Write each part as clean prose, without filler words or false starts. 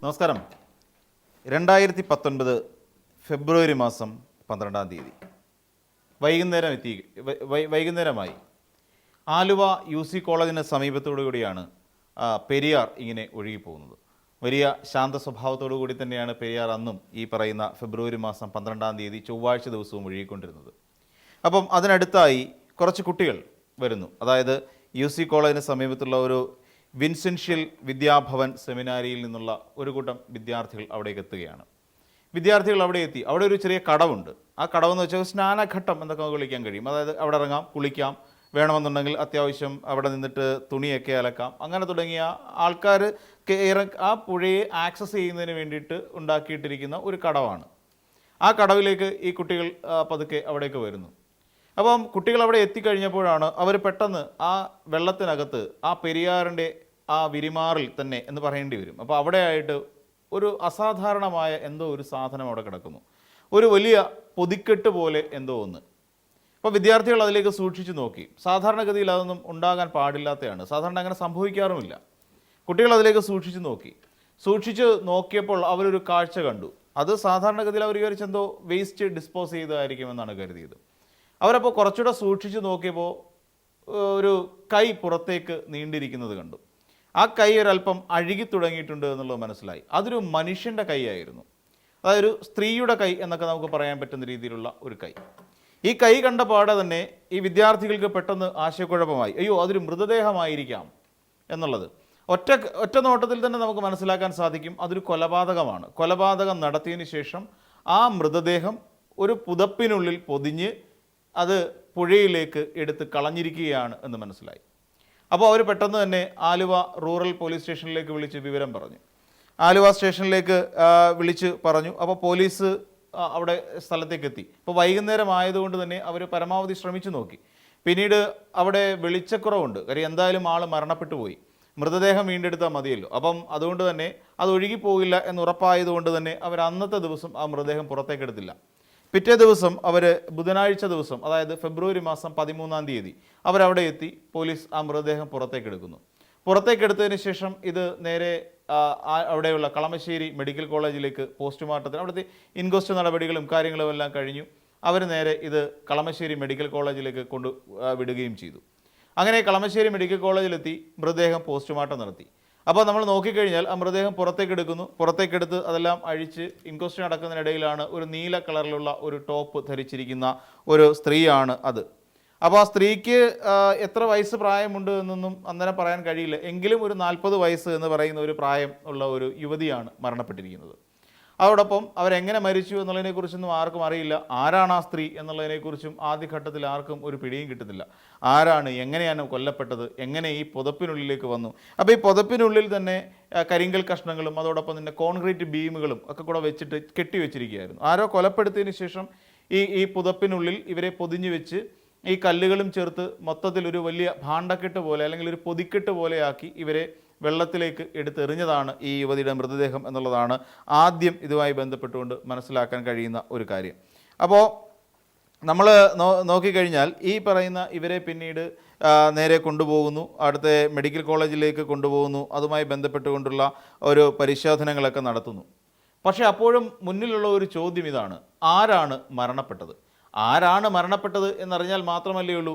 നമസ്കാരം. 2019 ഫെബ്രുവരി മാസം 12-ാം തീയതി വൈകുന്നേരമായി ആലുവ UC കോളേജിന് സമീപത്തോടുകൂടിയാണ് പെരിയാർ ഇങ്ങനെ ഒഴുകിപ്പോകുന്നത്. വലിയ ശാന്ത സ്വഭാവത്തോടു കൂടി തന്നെയാണ് പെരിയാർ അന്നും ഈ പറയുന്ന ഫെബ്രുവരി മാസം 12-ാം തീയതി ചൊവ്വാഴ്ച ദിവസവും ഒഴുകിക്കൊണ്ടിരുന്നത്. അപ്പം അതിനടുത്തായി കുറച്ച് കുട്ടികൾ വരുന്നു. അതായത് UC കോളേജിന് സമീപത്തുള്ള ഒരു വിൻസെൻഷ്യൽ വിദ്യാഭവൻ സെമിനാരിയിൽ നിന്നുള്ള ഒരു കൂട്ടം വിദ്യാർത്ഥികൾ അവിടേക്ക് എത്തുകയാണ്. വിദ്യാർത്ഥികൾ അവിടെ എത്തി. അവിടെ ഒരു ചെറിയ കടവുണ്ട്. ആ കടവെന്ന് വെച്ചാൽ സ്നാനഘട്ടം എന്നൊക്കെ നമുക്ക് വിളിക്കാൻ കഴിയും. അതായത് അവിടെ ഇറങ്ങാം, കുളിക്കാം, വേണമെന്നുണ്ടെങ്കിൽ അത്യാവശ്യം അവിടെ നിന്നിട്ട് തുണിയൊക്കെ അലക്കാം. അങ്ങനെ തുടങ്ങിയ ആൾക്കാർ ആ പുഴയെ ആക്സസ് ചെയ്യുന്നതിന് വേണ്ടിയിട്ട് ഉണ്ടാക്കിയിട്ടിരിക്കുന്ന ഒരു കടവാണ്. ആ കടവിലേക്ക് ഈ കുട്ടികൾ പതുക്കെ അവിടേക്ക് വരുന്നു. അപ്പം കുട്ടികൾ അവിടെ എത്തിക്കഴിഞ്ഞപ്പോഴാണ് അവർ പെട്ടെന്ന് ആ വെള്ളത്തിനകത്ത് ആ പെരിയാറിൻ്റെ ആ വിരിമാറിൽ തന്നെ എന്ന് പറയേണ്ടി വരും. അപ്പോൾ അവിടെ ആയിട്ട് ഒരു അസാധാരണമായ എന്തോ ഒരു സാധനം അവിടെ കിടക്കുന്നു. ഒരു വലിയ പൊതിക്കെട്ട് പോലെ എന്തോ ഒന്ന്. അപ്പോൾ വിദ്യാർത്ഥികൾ അതിലേക്ക് സൂക്ഷിച്ചു നോക്കി. സാധാരണഗതിയിൽ അതൊന്നും ഉണ്ടാകാൻ പാടില്ലാത്തതാണ്. സാധാരണ അങ്ങനെ സംഭവിക്കാറുമില്ല. കുട്ടികൾ അതിലേക്ക് സൂക്ഷിച്ച് നോക്കിയപ്പോൾ അവരൊരു കാഴ്ച കണ്ടു. അത് സാധാരണഗതിയിൽ അവർ വിചാരിച്ചെന്തോ വേസ്റ്റ് ഡിസ്പോസ് ചെയ്തതായിരിക്കുമെന്നാണ് കരുതിയത്. അവരപ്പോൾ കുറച്ചുകൂടെ സൂക്ഷിച്ച് നോക്കിയപ്പോൾ ഒരു കൈ പുറത്തേക്ക് നീണ്ടിരിക്കുന്നത് കണ്ടു. ആ കൈ ഒരല്പം അഴുകി തുടങ്ങിയിട്ടുണ്ട് എന്നുള്ളത് മനസ്സിലായി. അതൊരു മനുഷ്യൻ്റെ കൈയായിരുന്നു. അതായത് ഒരു സ്ത്രീയുടെ കൈ എന്നൊക്കെ നമുക്ക് പറയാൻ പറ്റുന്ന രീതിയിലുള്ള ഒരു കൈ. ഈ കൈ കണ്ട പാടെ തന്നെ ഈ വിദ്യാർത്ഥികൾക്ക് പെട്ടെന്ന് ആശയക്കുഴപ്പമായി. അയ്യോ, അതൊരു മൃതദേഹമായിരിക്കാം എന്നുള്ളത് ഒറ്റ നോട്ടത്തിൽ തന്നെ നമുക്ക് മനസ്സിലാക്കാൻ സാധിക്കും. അതൊരു കൊലപാതകമാണ്. കൊലപാതകം നടത്തിയതിന് ശേഷം ആ മൃതദേഹം ഒരു പുതപ്പിനുള്ളിൽ പൊതിഞ്ഞ് അത് പുഴയിലേക്ക് എടുത്ത് കളഞ്ഞിരിക്കുകയാണ് എന്ന് മനസ്സിലായി. അപ്പോൾ അവർ പെട്ടെന്ന് തന്നെ ആലുവ റൂറൽ പോലീസ് സ്റ്റേഷനിലേക്ക് വിളിച്ച് വിവരം പറഞ്ഞു. ആലുവ സ്റ്റേഷനിലേക്ക് വിളിച്ച് പറഞ്ഞു. അപ്പോൾ പോലീസ് അവിടെ സ്ഥലത്തേക്ക് എത്തി. ഇപ്പോൾ വൈകുന്നേരം ആയതുകൊണ്ട് തന്നെ അവർ പരമാവധി ശ്രമിച്ചു നോക്കി. പിന്നീട് അവിടെ വെളിച്ചക്കുറവുണ്ട്. കാര്യം എന്തായാലും ആൾ മരണപ്പെട്ടു പോയി. മൃതദേഹം വീണ്ടെടുത്താൽ മതിയല്ലോ. അപ്പം അതുകൊണ്ട് തന്നെ അത് ഒഴുകിപ്പോകില്ല എന്ന് ഉറപ്പായതുകൊണ്ട് തന്നെ അവർ അന്നത്തെ ദിവസം ആ മൃതദേഹം പുറത്തേക്കെടുത്തില്ല. പിറ്റേ ദിവസം അവർ ബുധനാഴ്ച ദിവസം, അതായത് ഫെബ്രുവരി മാസം 13-ാം തീയതി അവരവിടെ എത്തി. പോലീസ് ആ മൃതദേഹം പുറത്തേക്കെടുത്തതിന് ശേഷം ഇത് നേരെ അവിടെയുള്ള കളമശ്ശേരി മെഡിക്കൽ കോളേജിലേക്ക് പോസ്റ്റ്മോർട്ടത്തിന്, അവിടുത്തെ ഇൻക്വസ്റ്റ് നടപടികളും കാര്യങ്ങളും എല്ലാം കഴിഞ്ഞു. അവർ നേരെ ഇത് കളമശ്ശേരി മെഡിക്കൽ കോളേജിലേക്ക് വിടുകയും ചെയ്തു. അങ്ങനെ കളമശ്ശേരി മെഡിക്കൽ കോളേജിലെത്തി മൃതദേഹം പോസ്റ്റ്മോർട്ടം നടത്തി. അപ്പോൾ നമ്മൾ നോക്കിക്കഴിഞ്ഞാൽ ആ മൃതദേഹം പുറത്തേക്കെടുത്ത് അതെല്ലാം അഴിച്ച് ഇൻക്വസ്റ്റ് നടക്കുന്നതിനിടയിലാണ് ഒരു നീല കളറിലുള്ള ഒരു ടോപ്പ് ധരിച്ചിരിക്കുന്ന ഒരു സ്ത്രീയാണ് അത്. അപ്പോൾ ആ സ്ത്രീക്ക് എത്ര വയസ്സ് പ്രായമുണ്ട് എന്നൊന്നും അന്നേരം പറയാൻ കഴിയില്ല. എങ്കിലും ഒരു 40 വയസ്സ് എന്ന് പറയുന്ന ഒരു പ്രായം ഉള്ള ഒരു യുവതിയാണ് മരണപ്പെട്ടിരിക്കുന്നത്. അതോടൊപ്പം അവരെങ്ങനെ മരിച്ചു എന്നുള്ളതിനെക്കുറിച്ചൊന്നും ആർക്കും അറിയില്ല. ആരാണ് ആ സ്ത്രീ എന്നുള്ളതിനെക്കുറിച്ചും ആദ്യഘട്ടത്തിൽ ആർക്കും ഒരു പിടിയും കിട്ടുന്നില്ല. ആരാണ്, എങ്ങനെയാണ് കൊല്ലപ്പെട്ടത്, എങ്ങനെ ഈ പുതപ്പിനുള്ളിലേക്ക് വന്നു. അപ്പോൾ ഈ പുതപ്പിനുള്ളിൽ തന്നെ കരിങ്കൽ കഷ്ണങ്ങളും അതോടൊപ്പം തന്നെ കോൺക്രീറ്റ് ബീമുകളും ഒക്കെ കൂടെ വെച്ചിട്ട് കെട്ടിവെച്ചിരിക്കുകയായിരുന്നു. ആരോ കൊലപ്പെടുത്തിയതിന് ശേഷം ഈ പുതപ്പിനുള്ളിൽ ഇവരെ പൊതിഞ്ഞു വെച്ച് ഈ കല്ലുകളും ചേർത്ത് മൊത്തത്തിൽ ഒരു വലിയ ഭാണ്ഡക്കെട്ട് പോലെ അല്ലെങ്കിൽ ഒരു പൊതിക്കെട്ട് പോലെയാക്കി ഇവരെ വെള്ളത്തിലേക്ക് എടുത്തെറിഞ്ഞതാണ് ഈ യുവതിയുടെ മൃതദേഹം എന്നുള്ളതാണ് ആദ്യം ഇതുമായി ബന്ധപ്പെട്ടുകൊണ്ട് മനസ്സിലാക്കാൻ കഴിയുന്ന ഒരു കാര്യം. അപ്പോൾ നമ്മൾ നോക്കിക്കഴിഞ്ഞാൽ ഈ പറയുന്ന ഇവരെ പിന്നീട് നേരെ കൊണ്ടുപോകുന്നു, അടുത്ത മെഡിക്കൽ കോളേജിലേക്ക് കൊണ്ടുപോകുന്നു. അതുമായി ബന്ധപ്പെട്ടുകൊണ്ടുള്ള ഒരു പരിശോധനകളൊക്കെ നടത്തുന്നു. പക്ഷേ അപ്പോഴും മുന്നിലുള്ള ഒരു ചോദ്യം ഇതാണ്: ആരാണ് മരണപ്പെട്ടത് എന്നറിഞ്ഞാൽ മാത്രമല്ലേ ഉള്ളൂ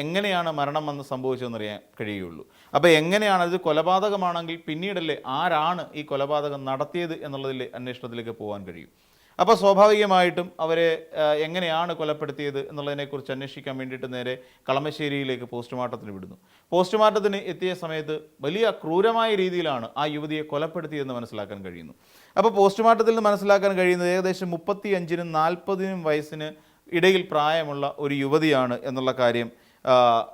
എങ്ങനെയാണ് മരണം വന്ന് സംഭവിച്ചതെന്നറിയാൻ കഴിയുള്ളൂ. അപ്പോൾ എങ്ങനെയാണ് ഇത് കൊലപാതകമാണെങ്കിൽ പിന്നീടല്ലേ ആരാണ് ഈ കൊലപാതകം നടത്തിയത് എന്നുള്ളതിലെ അന്വേഷണത്തിലേക്ക് പോകാൻ കഴിയും. അപ്പോൾ സ്വാഭാവികമായിട്ടും അവരെ എങ്ങനെയാണ് കൊലപ്പെടുത്തിയത് എന്നുള്ളതിനെക്കുറിച്ച് അന്വേഷിക്കാൻ വേണ്ടിയിട്ട് നേരെ കളമശ്ശേരിയിലേക്ക് പോസ്റ്റ്മോർട്ടത്തിന് വിടുന്നു. പോസ്റ്റ്മോർട്ടത്തിന് എത്തിയ സമയത്ത് വലിയ ക്രൂരമായ രീതിയിലാണ് ആ യുവതിയെ കൊലപ്പെടുത്തിയതെന്ന് മനസ്സിലാക്കാൻ കഴിയുന്നു. അപ്പോൾ പോസ്റ്റ്മോർട്ടത്തിൽ നിന്ന് മനസ്സിലാക്കാൻ കഴിയുന്നത് ഏകദേശം 35-നും 40-നും വയസ്സിന് ഇടയിൽ പ്രായമുള്ള ഒരു യുവതിയാണ് എന്നുള്ള കാര്യം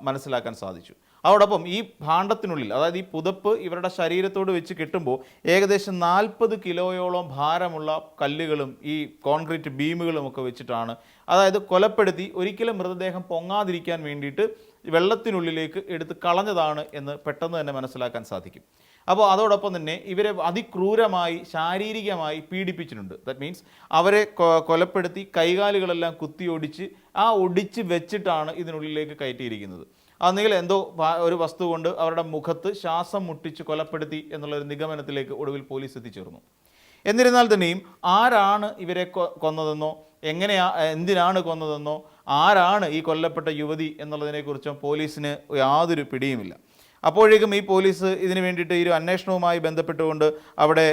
മനസ്സിലാക്കാൻ സാധിച്ചു. അതോടൊപ്പം ഈ ഭാണ്ഡത്തിനുള്ളിൽ, അതായത് ഈ പുതപ്പ് ഇവരുടെ ശരീരത്തോട് വെച്ച് കെട്ടുമ്പോൾ ഏകദേശം 40 കിലോയോളം ഭാരമുള്ള കല്ലുകളും ഈ കോൺക്രീറ്റ് ബീമുകളും ഒക്കെ വെച്ചിട്ടാണ്, അതായത് കൊലപ്പെടുത്തി ഒരിക്കലും മൃതദേഹം പൊങ്ങാതിരിക്കാൻ വേണ്ടിയിട്ട് വെള്ളത്തിനുള്ളിലേക്ക് എടുത്ത് കളഞ്ഞതാണ് എന്ന് പെട്ടെന്ന് തന്നെ മനസ്സിലാക്കാൻ സാധിക്കും. അപ്പോൾ അതോടൊപ്പം തന്നെ ഇവരെ അതിക്രൂരമായി ശാരീരികമായി പീഡിപ്പിച്ചിട്ടുണ്ട്. ദാറ്റ് മീൻസ് അവരെ കൊലപ്പെടുത്തി കൈകാലുകളെല്ലാം കുത്തി ഒടിച്ച് വെച്ചിട്ടാണ് ഇതിനുള്ളിലേക്ക് കയറ്റിയിരിക്കുന്നത്. അന്നെങ്കിൽ എന്തോ ഒരു വസ്തു കൊണ്ട് അവരുടെ മുഖത്ത് ശ്വാസം മുട്ടിച്ച് കൊലപ്പെടുത്തി എന്നുള്ളൊരു നിഗമനത്തിലേക്ക് ഒടുവിൽ പോലീസ് എത്തിച്ചേർന്നു. എന്നിരുന്നാൽ തന്നെയും ആരാണ് ഇവരെ കൊന്നതെന്നോ എന്തിനാണ് കൊന്നതെന്നോ ആരാണ് ഈ കൊല്ലപ്പെട്ട യുവതി എന്നുള്ളതിനെക്കുറിച്ചും പോലീസിന് യാതൊരു പിടിയുമില്ല. അപ്പോഴേക്കും ഈ പോലീസ് ഇതിനു വേണ്ടിയിട്ട് ഈ ഒരു അന്വേഷണവുമായി ബന്ധപ്പെട്ടുകൊണ്ട് അവിടെ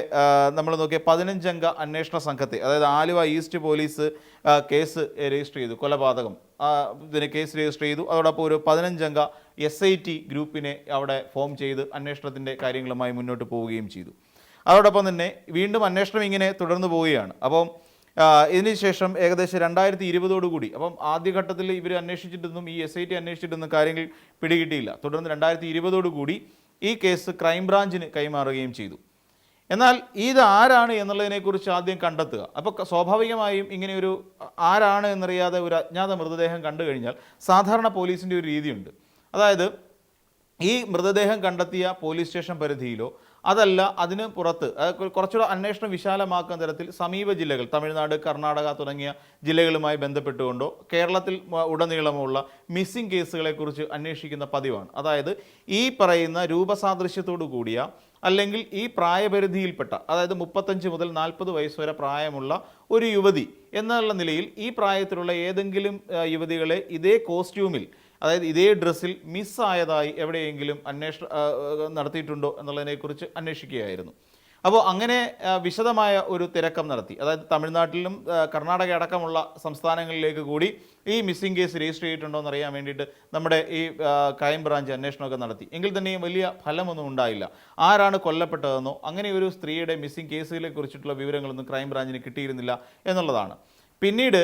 നമ്മൾ നോക്കിയ 15 അംഗ അന്വേഷണ സംഘത്തെ, അതായത് Aluva east police case register ചെയ്തു, കൊലപാതകം ഇതിന് കേസ് രജിസ്റ്റർ ചെയ്തു. അതോടൊപ്പം ഒരു 15 അംഗ SIT ഗ്രൂപ്പിനെ അവിടെ ഫോം ചെയ്ത് അന്വേഷണത്തിൻ്റെ കാര്യങ്ങളുമായി മുന്നോട്ട് പോവുകയും ചെയ്തു. അതോടൊപ്പം തന്നെ വീണ്ടും അന്വേഷണം ഇങ്ങനെ തുടർന്നു പോവുകയാണ്. അപ്പം ഇതിനുശേഷം ഏകദേശം 2020 അപ്പം ആദ്യഘട്ടത്തിൽ ഇവർ അന്വേഷിച്ചിട്ടൊന്നും ഈ SIT അന്വേഷിച്ചിട്ടൊന്നും കാര്യങ്ങൾ പിടികിട്ടിയില്ല. തുടർന്ന് 2020 ഈ കേസ് ക്രൈംബ്രാഞ്ചിന് കൈമാറുകയും ചെയ്തു. എന്നാൽ ഇത് ആരാണ് എന്നുള്ളതിനെക്കുറിച്ച് ആദ്യം കണ്ടെത്തുക. അപ്പോൾ സ്വാഭാവികമായും ഇങ്ങനെയൊരു ആരാണ് എന്നറിയാതെ ഒരു അജ്ഞാത മൃതദേഹം കണ്ടു കഴിഞ്ഞാൽ സാധാരണ പോലീസിൻ്റെ ഒരു രീതിയുണ്ട്. അതായത് ഈ മൃതദേഹം കണ്ടെത്തിയ പോലീസ് സ്റ്റേഷൻ പരിധിയിലോ അതല്ല അതിന് പുറത്ത് കുറച്ചുകൂടെ അന്വേഷണം വിശാലമാക്കുന്ന തരത്തിൽ സമീപ ജില്ലകൾ, തമിഴ്നാട്, കർണാടക തുടങ്ങിയ ജില്ലകളുമായി ബന്ധപ്പെട്ടുകൊണ്ടോ കേരളത്തിൽ ഉടനീളമുള്ള മിസ്സിംഗ് കേസുകളെക്കുറിച്ച് അന്വേഷിക്കുന്ന പതിവാണ്. അതായത് ഈ പറയുന്ന രൂപസാദൃശ്യത്തോടു കൂടിയ അല്ലെങ്കിൽ ഈ പ്രായപരിധിയിൽപ്പെട്ട, അതായത് 35 മുതൽ 40 വയസ്സ് വരെ പ്രായമുള്ള ഒരു യുവതി എന്നുള്ള നിലയിൽ ഈ പ്രായത്തിലുള്ള ഏതെങ്കിലും യുവതികളെ ഇതേ കോസ്റ്റ്യൂമിൽ, അതായത് ഇതേ ഡ്രസ്സിൽ മിസ്സായതായി എവിടെയെങ്കിലും അന്വേഷണം നടത്തിയിട്ടുണ്ടോ എന്നുള്ളതിനെക്കുറിച്ച് അന്വേഷിക്കുകയായിരുന്നു. അപ്പോൾ അങ്ങനെ വിശദമായ ഒരു തിരക്കം നടത്തി. അതായത് തമിഴ്നാട്ടിലും കർണാടക അടക്കമുള്ള സംസ്ഥാനങ്ങളിലേക്ക് കൂടി ഈ മിസ്സിംഗ് കേസ് രജിസ്റ്റർ ചെയ്തിട്ടുണ്ടോ എന്നറിയാൻ വേണ്ടിയിട്ട് നമ്മുടെ ഈ ക്രൈംബ്രാഞ്ച് അന്വേഷണമൊക്കെ നടത്തി. എങ്കിൽ തന്നെയും വലിയ ഫലമൊന്നും ഉണ്ടായില്ല. ആരാണ് കൊല്ലപ്പെട്ടതെന്നോ അങ്ങനെ ഒരു സ്ത്രീയുടെ മിസ്സിംഗ് കേസുകളെ കുറിച്ചിട്ടുള്ള വിവരങ്ങളൊന്നും ക്രൈംബ്രാഞ്ചിന് കിട്ടിയിരുന്നില്ല എന്നുള്ളതാണ്. പിന്നീട്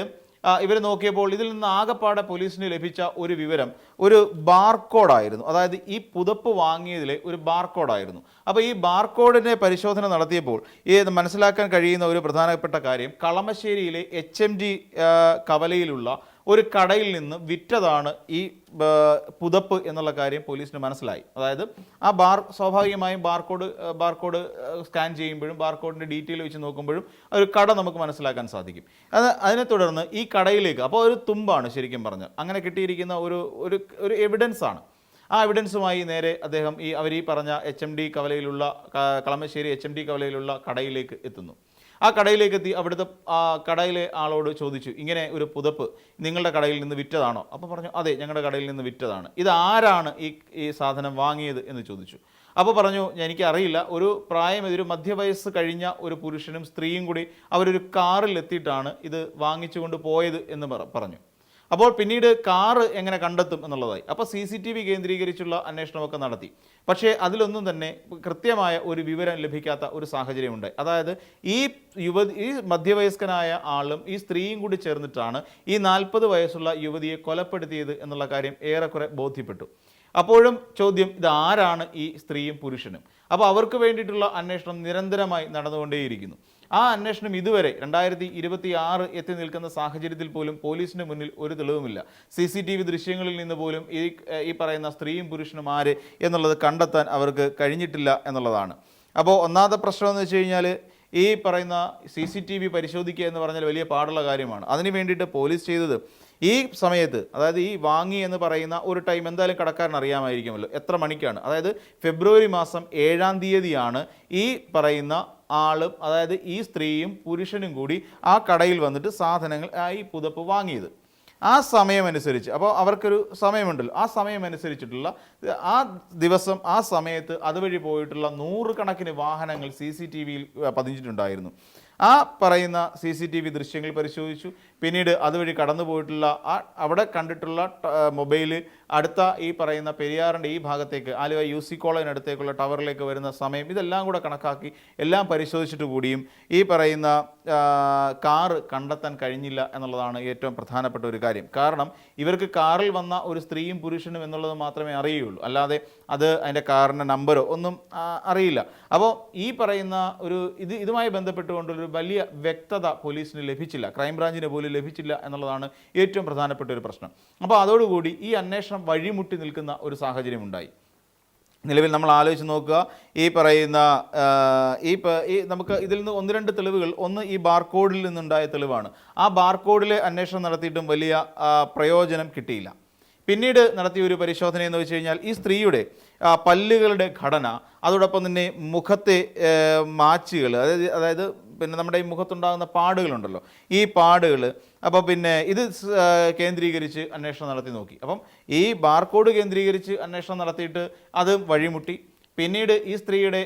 ഇവർ നോക്കിയപ്പോൾ ഇതിൽ നിന്ന് ആകപ്പാടെ പോലീസിന് ലഭിച്ച ഒരു വിവരം ഒരു ബാർകോഡായിരുന്നു. അതായത് ഈ പുതപ്പ് വാങ്ങിയതിലെ ഒരു ബാർകോഡായിരുന്നു. അപ്പോൾ ഈ ബാർകോഡിനെ പരിശോധന നടത്തിയപ്പോൾ മനസ്സിലാക്കാൻ കഴിയുന്ന ഒരു പ്രധാനപ്പെട്ട കാര്യം, കളമശ്ശേരിയിലെ HMD കവലയിലുള്ള ഒരു കടയിൽ നിന്ന് വിറ്റതാണ് ഈ പുതപ്പ് എന്നുള്ള കാര്യം പോലീസിന് മനസ്സിലായി. അതായത് ആ സ്വാഭാവികമായും ബാർകോഡ് സ്കാൻ ചെയ്യുമ്പോഴും ബാർകോഡിൻ്റെ ഡീറ്റെയിൽ വെച്ച് നോക്കുമ്പോഴും ഒരു കട നമുക്ക് മനസ്സിലാക്കാൻ സാധിക്കും. അതിനെ തുടർന്ന് ഈ കടയിലേക്ക്, അപ്പോൾ ഒരു തുമ്പാണ് ശരിക്കും പറഞ്ഞാൽ, അങ്ങനെ കിട്ടിയിരിക്കുന്ന ഒരു എവിഡൻസ് ആണ്. ആ എവിഡൻസുമായി നേരെ അദ്ദേഹം അവർ ഈ പറഞ്ഞ HMD കവലയിലുള്ള കളമശ്ശേരി HMD കവലയിലുള്ള കടയിലേക്ക് എത്തുന്നു. ആ കടയിലേക്ക് എത്തി അവിടുത്തെ കടയിലെ ആളോട് ചോദിച്ചു, ഇങ്ങനെ ഒരു പുതപ്പ് നിങ്ങളുടെ കടയിൽ നിന്ന് വിറ്റതാണോ? അപ്പോൾ പറഞ്ഞു, അതെ, ഞങ്ങളുടെ കടയിൽ നിന്ന് വിറ്റതാണ്. ഇത് ആരാണ് ഈ സാധനം വാങ്ങിയത് എന്ന് ചോദിച്ചു. അപ്പോൾ പറഞ്ഞു, എനിക്കറിയില്ല, ഒരു ഒരു മധ്യവയസ്സ് കഴിഞ്ഞ ഒരു പുരുഷനും സ്ത്രീയും കൂടി അവരൊരു കാറിൽ എത്തിയിട്ടാണ് ഇത് വാങ്ങിച്ചുകൊണ്ട് പോയത് എന്ന് പറഞ്ഞു. അപ്പോൾ പിന്നീട് കാറ് എങ്ങനെ കണ്ടെത്തും എന്നുള്ളതായി. അപ്പോൾ CCTV കേന്ദ്രീകരിച്ചുള്ള അന്വേഷണമൊക്കെ നടത്തി. പക്ഷേ അതിലൊന്നും തന്നെ കൃത്യമായ ഒരു വിവരം ലഭിക്കാത്ത ഒരു സാഹചര്യമുണ്ട്. അതായത് ഈ മധ്യവയസ്കനായ ആളും ഈ സ്ത്രീയും കൂടി ചേർന്നിട്ടാണ് ഈ 40 വയസ്സുള്ള യുവതിയെ കൊലപ്പെടുത്തിയത് എന്നുള്ള കാര്യം ഏറെക്കുറെ ബോധ്യപ്പെട്ടു. അപ്പോഴും ചോദ്യം, ഇത് ആരാണ് ഈ സ്ത്രീയും പുരുഷനും? അപ്പോൾ അവർക്ക് വേണ്ടിയിട്ടുള്ള അന്വേഷണം നിരന്തരമായി നടന്നുകൊണ്ടേയിരിക്കുന്നു. ആ അന്വേഷണം ഇതുവരെ 2026 എത്തി നിൽക്കുന്ന സാഹചര്യത്തിൽ പോലും പോലീസിന് മുന്നിൽ ഒരു തെളിവുമില്ല. CCTV ദൃശ്യങ്ങളിൽ നിന്ന് പോലും ഈ പറയുന്ന സ്ത്രീയും പുരുഷനും ആര് എന്നുള്ളത് കണ്ടെത്താൻ അവർക്ക് കഴിഞ്ഞിട്ടില്ല എന്നുള്ളതാണ്. അപ്പോൾ ഒന്നാമത്തെ പ്രശ്നം എന്ന് വെച്ച് കഴിഞ്ഞാൽ ഈ പറയുന്ന CCTV പരിശോധിക്കുക എന്ന് പറഞ്ഞാൽ വലിയ പാടുള്ള കാര്യമാണ്. അതിന് വേണ്ടിയിട്ട് പോലീസ് ചെയ്തത് ഈ സമയത്ത്, അതായത് ഈ വാങ്ങി എന്ന് പറയുന്ന ഒരു ടൈം എന്തായാലും കടക്കാരൻ അറിയാമായിരിക്കുമല്ലോ എത്ര മണിക്കാണ്. അതായത് ഫെബ്രുവരി മാസം 7-ാം തീയതിയാണ് ഈ പറയുന്ന ആളും, അതായത് ഈ സ്ത്രീയും പുരുഷനും കൂടി ആ കടയിൽ വന്നിട്ട് സാധനങ്ങൾ ഈ പുതപ്പ് വാങ്ങിയത്. ആ സമയമനുസരിച്ച്, അപ്പോൾ അവർക്കൊരു സമയമുണ്ടല്ലോ, ആ സമയമനുസരിച്ചിട്ടുള്ള ആ ദിവസം ആ സമയത്ത് അതുവഴി പോയിട്ടുള്ള 100 കണക്കിന് വാഹനങ്ങൾ CCTVയിൽ പതിഞ്ഞിട്ടുണ്ടായിരുന്നു. ആ പറയുന്ന CCTV ദൃശ്യങ്ങൾ പരിശോധിച്ചു. പിന്നീട് അതുവഴി കടന്നു പോയിട്ടുള്ള അവിടെ കണ്ടിട്ടുള്ള മൊബൈല് അടുത്ത ഈ പറയുന്ന പെരിയാറിൻ്റെ ഈ ഭാഗത്തേക്ക് ആലുവ UC കോളേജിനടുത്തേക്കുള്ള ടവറിലേക്ക് വരുന്ന സമയം, ഇതെല്ലാം കൂടെ കണക്കാക്കി എല്ലാം പരിശോധിച്ചിട്ട് കൂടിയും ഈ പറയുന്ന കാറ് കണ്ടെത്താൻ കഴിഞ്ഞില്ല എന്നുള്ളതാണ് ഏറ്റവും പ്രധാനപ്പെട്ട ഒരു കാര്യം. കാരണം ഇവർക്ക് കാറിൽ വന്ന ഒരു സ്ത്രീയും പുരുഷനും എന്നുള്ളത് മാത്രമേ അറിയുള്ളൂ, അല്ലാതെ അതിൻ്റെ കാറിൻ്റെ നമ്പറോ ഒന്നും അറിയില്ല. അപ്പോൾ ഈ പറയുന്ന ഇതുമായി ബന്ധപ്പെട്ടുകൊണ്ടൊരു വലിയ വ്യക്തത പോലീസിന് ലഭിച്ചില്ല, ക്രൈംബ്രാഞ്ചിന് പോലും ലഭിച്ചില്ല എന്നുള്ളതാണ് ഏറ്റവും പ്രധാനപ്പെട്ട ഒരു പ്രശ്നം. അപ്പോൾ അതോടുകൂടി ഈ അന്വേഷണം വഴിമുട്ടി നിൽക്കുന്ന ഒരു സാഹചര്യം ഉണ്ടായി. നിലവിൽ നമ്മൾ ആലോചിച്ച് നോക്കുക, ഈ പറയുന്ന നമുക്ക് ഇതിൽ നിന്ന് 1-2 തെളിവുകൾ, ഒന്ന് ഈ ബാർകോഡിൽ നിന്നുണ്ടായ തെളിവാണ്. ആ ബാർകോഡിലെ അന്വേഷണം നടത്തിയിട്ടും വലിയ പ്രയോജനം കിട്ടിയില്ല. പിന്നീട് നടത്തിയ ഒരു പരിശോധന എന്ന് വെച്ച് കഴിഞ്ഞാൽ ഈ സ്ത്രീയുടെ പല്ലുകളുടെ ഘടന, അതോടൊപ്പം തന്നെ മുഖത്തെ മാച്ചുകൾ, അതായത് പിന്നെ നമ്മുടെ ഈ മുഖത്തുണ്ടാകുന്ന പാടുകളുണ്ടല്ലോ, ഈ പാടുകൾ, അപ്പോൾ പിന്നെ ഇത് കേന്ദ്രീകരിച്ച് അന്വേഷണം നടത്തി നോക്കി. അപ്പം ഈ ബാർകോഡ് കേന്ദ്രീകരിച്ച് അന്വേഷണം നടത്തിയിട്ട് അത് വഴിമുട്ടി. പിന്നീട് ഈ സ്ത്രീയുടെ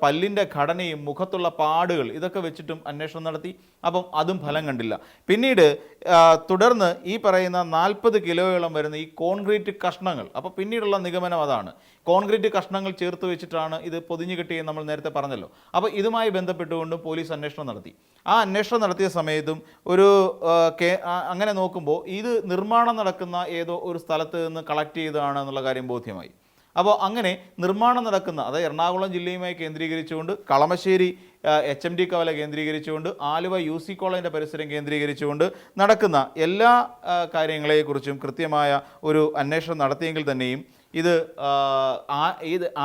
പല്ലിൻ്റെ ഘടനയും മുഖത്തുള്ള പാടുകൾ ഇതൊക്കെ വെച്ചിട്ടും അന്വേഷണം നടത്തി. അപ്പം അതും ഫലം കണ്ടില്ല. പിന്നീട് തുടർന്ന് ഈ പറയുന്ന 40 കിലോയോളം വരുന്ന ഈ കോൺക്രീറ്റ് കഷ്ണങ്ങൾ, അപ്പോൾ പിന്നീടുള്ള നിഗമനം അതാണ്, കോൺക്രീറ്റ് കഷ്ണങ്ങൾ ചേർത്ത് വെച്ചിട്ടാണ് ഇത് പൊതിഞ്ഞു കിട്ടിയെന്ന് നമ്മൾ നേരത്തെ പറഞ്ഞല്ലോ. അപ്പോൾ ഇതുമായി ബന്ധപ്പെട്ടുകൊണ്ടും പോലീസ് അന്വേഷണം നടത്തി. ആ അന്വേഷണം നടത്തിയ സമയത്തും അങ്ങനെ നോക്കുമ്പോൾ ഇത് നിർമ്മാണം നടക്കുന്ന ഏതോ ഒരു സ്ഥലത്ത് നിന്ന് കളക്ട് ചെയ്തതാണ് എന്നുള്ള കാര്യം ബോധ്യമായി. അപ്പോൾ അങ്ങനെ നിർമ്മാണം നടക്കുന്ന, അതായത് എറണാകുളം ജില്ലയുമായി കേന്ദ്രീകരിച്ചുകൊണ്ട്, കളമശ്ശേരി HMD കവല കേന്ദ്രീകരിച്ചുകൊണ്ട്, ആലുവ UC കോളേജിൻ്റെ പരിസരം കേന്ദ്രീകരിച്ചുകൊണ്ട് നടക്കുന്ന എല്ലാ കാര്യങ്ങളെക്കുറിച്ചും കൃത്യമായ ഒരു അന്വേഷണം നടത്തിയെങ്കിൽ തന്നെയും ഇത്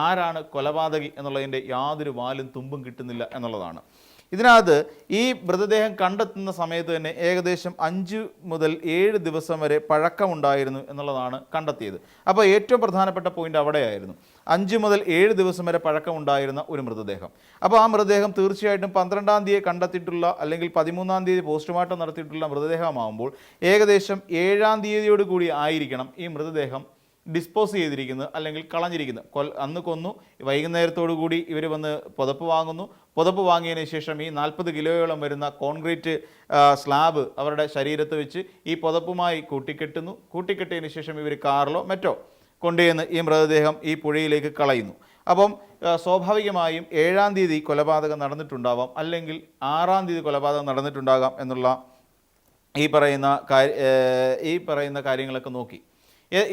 ആരാണ് കൊലപാതകി എന്നുള്ളതിൻ്റെ യാതൊരു വാലും തുമ്പും കിട്ടുന്നില്ല എന്നുള്ളതാണ്. ഇതിനകത്ത് ഈ മൃതദേഹം കണ്ടെത്തുന്ന സമയത്ത് തന്നെ ഏകദേശം 5 മുതൽ 7 ദിവസം വരെ പഴക്കമുണ്ടായിരുന്നു എന്നുള്ളതാണ് കണ്ടെത്തിയത്. അപ്പോൾ ഏറ്റവും പ്രധാനപ്പെട്ട പോയിന്റ് അവിടെയായിരുന്നു. 5 മുതൽ 7 ദിവസം വരെ പഴക്കമുണ്ടായിരുന്ന ഒരു മൃതദേഹം. അപ്പോൾ ആ മൃതദേഹം തീർച്ചയായിട്ടും 12-ാം തീയതി കണ്ടെത്തിയിട്ടുള്ള അല്ലെങ്കിൽ 13-ാം തീയതി പോസ്റ്റ്മോർട്ടം നടത്തിയിട്ടുള്ള മൃതദേഹമാകുമ്പോൾ ഏകദേശം 7-ാം തീയതിയോട് കൂടി ആയിരിക്കണം ഈ മൃതദേഹം ഡിസ്പോസ് ചെയ്തിരിക്കുന്നത് അല്ലെങ്കിൽ കളഞ്ഞിരിക്കുന്നത്. അന്ന് കൊന്നു, വൈകുന്നേരത്തോടു കൂടി ഇവർ വന്ന് പുതപ്പ് വാങ്ങുന്നു. പുതപ്പ് വാങ്ങിയതിന് ശേഷം ഈ 40 കിലോയോളം വരുന്ന കോൺക്രീറ്റ് സ്ലാബ് അവരുടെ ശരീരത്ത് വെച്ച് ഈ പുതപ്പുമായി കൂട്ടിക്കെട്ടിയതിന് ശേഷം ഇവർ കാറിലോ മറ്റോ കൊണ്ടുചെന്ന് ഈ മൃതദേഹം ഈ പുഴയിലേക്ക് കളയുന്നു. അപ്പം സ്വാഭാവികമായും 7-ാം തീയതി കൊലപാതകം നടന്നിട്ടുണ്ടാവാം, അല്ലെങ്കിൽ 6-ാം തീയതി കൊലപാതകം നടന്നിട്ടുണ്ടാകാം എന്നുള്ള ഈ പറയുന്ന കാര്യങ്ങളൊക്കെ നോക്കി.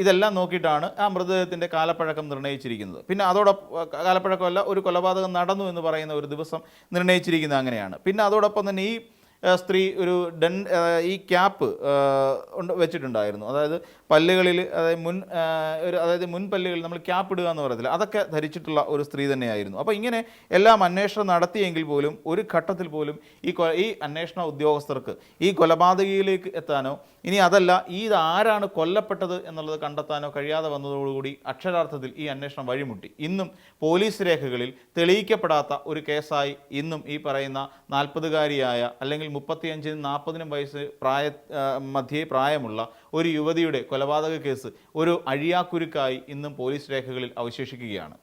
ഇതെല്ലാം നോക്കിയിട്ടാണ് ആ മൃതദേഹത്തിൻ്റെ കാലപ്പഴക്കം നിർണ്ണയിച്ചിരിക്കുന്നത്. പിന്നെ അതോടൊപ്പം കാലപ്പഴക്കമല്ല, ഒരു കൊലപാതകം നടന്നു എന്ന് പറയുന്ന ഒരു ദിവസം നിർണ്ണയിച്ചിരിക്കുന്നത് അങ്ങനെയാണ്. പിന്നെ അതോടൊപ്പം തന്നെ ഈ സ്ത്രീ ഈ ക്യാപ്പ് വെച്ചിട്ടുണ്ടായിരുന്നു. അതായത് പല്ലുകളിൽ, അതായത് മുൻപല്ലുകളിൽ നമ്മൾ ക്യാപ്പ് ഇടുക എന്ന് പറയത്തില്ല, അതൊക്കെ ധരിച്ചിട്ടുള്ള ഒരു സ്ത്രീ തന്നെയായിരുന്നു. അപ്പോൾ ഇങ്ങനെ എല്ലാം അന്വേഷണം നടത്തിയെങ്കിൽ പോലും ഒരു ഘട്ടത്തിൽ പോലും ഈ അന്വേഷണ ഉദ്യോഗസ്ഥർക്ക് ഈ കൊലപാതകിയിലേക്ക് എത്താനോ, ഇനി അതല്ല ആരാണ് കൊല്ലപ്പെട്ടത് എന്നുള്ളത് കണ്ടെത്താനോ കഴിയാതെ വന്നതോടുകൂടി അക്ഷരാർത്ഥത്തിൽ ഈ അന്വേഷണം വഴിമുട്ടി. ഇന്നും പോലീസ് രേഖകളിൽ തെളിയിക്കപ്പെടാത്ത ഒരു കേസായി ഇന്നും ഈ പറയുന്ന 40-കാരിയായ അല്ലെങ്കിൽ 35-40 വയസ്സ് മധ്യേ പ്രായമുള്ള ഒരു യുവതിയുടെ കൊലപാതക കേസ് ഒരു അഴിയാക്കുരുക്കായി ഇന്നും പോലീസ് രേഖകളിൽ അവശേഷിക്കുകയാണ്.